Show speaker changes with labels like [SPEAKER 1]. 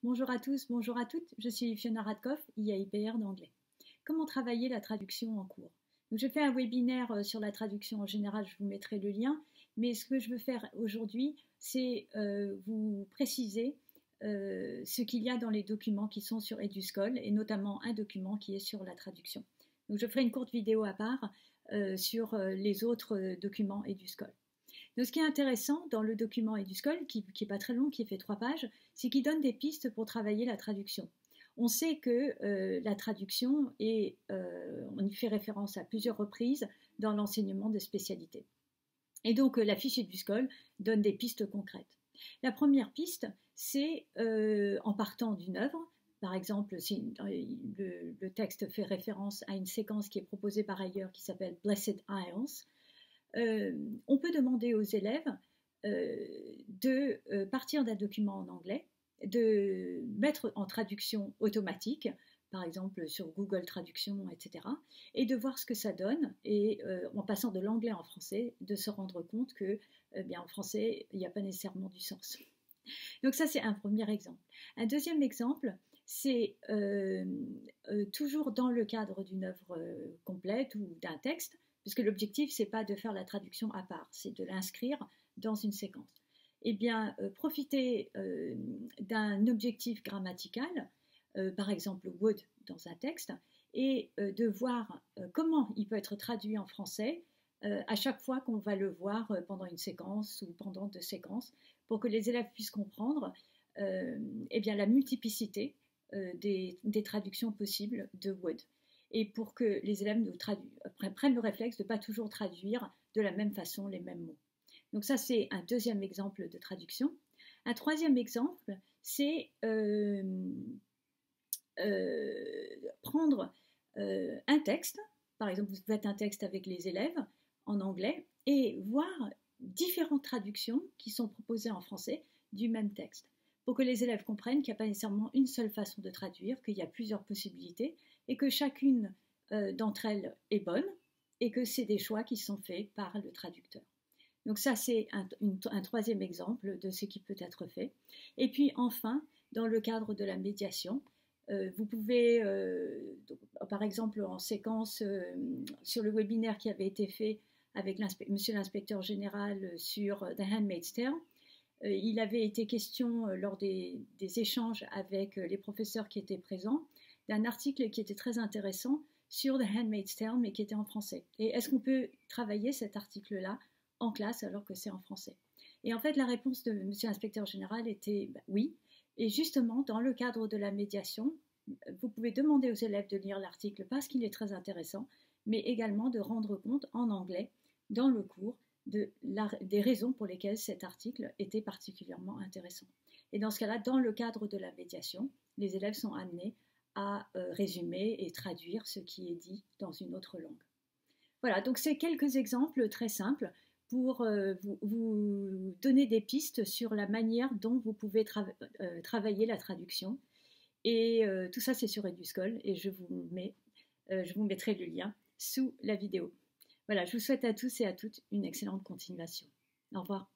[SPEAKER 1] Bonjour à tous, bonjour à toutes, je suis Fiona Radkoff, IAIPR d'anglais. Comment travailler la traduction en cours? Donc, je fais un webinaire sur la traduction en général, je vous mettrai le lien, mais ce que je veux faire aujourd'hui, c'est vous préciser ce qu'il y a dans les documents qui sont sur Eduscol, et notamment un document qui est sur la traduction. Donc, je ferai une courte vidéo à part sur les autres documents Eduscol. Donc, ce qui est intéressant dans le document Eduscol, qui n'est pas très long, qui fait 3 pages, c'est qu'il donne des pistes pour travailler la traduction. On sait que la traduction on y fait référence à plusieurs reprises dans l'enseignement de spécialité. Et donc la fiche Eduscol donne des pistes concrètes. La première piste, c'est en partant d'une œuvre. Par exemple, si le texte fait référence à une séquence qui est proposée par ailleurs qui s'appelle Blessed Isles. On peut demander aux élèves de partir d'un document en anglais, de mettre en traduction automatique, par exemple sur Google Traduction, etc., et de voir ce que ça donne, et en passant de l'anglais en français, de se rendre compte que, en français, il n'y a pas nécessairement du sens. Donc ça, c'est un premier exemple. Un deuxième exemple, c'est toujours dans le cadre d'une œuvre complète ou d'un texte, puisque l'objectif, ce n'est pas de faire la traduction à part, c'est de l'inscrire dans une séquence. Eh bien, profiter d'un objectif grammatical, par exemple would dans un texte, et de voir comment il peut être traduit en français à chaque fois qu'on va le voir pendant une séquence ou pendant 2 séquences, pour que les élèves puissent comprendre la multiplicité des traductions possibles de would. Et pour que les élèves prennent le réflexe de ne pas toujours traduire de la même façon les mêmes mots. Donc ça, c'est un deuxième exemple de traduction. Un troisième exemple, c'est prendre un texte, par exemple, vous faites un texte avec les élèves en anglais, et voir différentes traductions qui sont proposées en français du même texte, pour que les élèves comprennent qu'il n'y a pas nécessairement une seule façon de traduire, qu'il y a plusieurs possibilités, et que chacune d'entre elles est bonne, et que c'est des choix qui sont faits par le traducteur. Donc ça, c'est un troisième exemple de ce qui peut être fait. Et puis enfin, dans le cadre de la médiation, vous pouvez, par exemple en séquence sur le webinaire qui avait été fait avec monsieur l'inspecteur général sur The Handmaid's Tale, il avait été question lors des échanges avec les professeurs qui étaient présents d'un article qui était très intéressant sur The Handmaid's Tale, mais qui était en français. Et est-ce qu'on peut travailler cet article-là en classe alors que c'est en français? Et en fait, la réponse de monsieur l'inspecteur général était oui. Et justement, dans le cadre de la médiation, vous pouvez demander aux élèves de lire l'article parce qu'il est très intéressant, mais également de rendre compte en anglais, dans le cours, des raisons pour lesquelles cet article était particulièrement intéressant. Et dans ce cas-là, dans le cadre de la médiation, les élèves sont amenés à résumer et traduire ce qui est dit dans une autre langue. Voilà, donc c'est quelques exemples très simples pour vous donner des pistes sur la manière dont vous pouvez travailler la traduction. Et tout ça, c'est sur Eduscol, et je vous mettrai le lien sous la vidéo. Voilà, je vous souhaite à tous et à toutes une excellente continuation. Au revoir.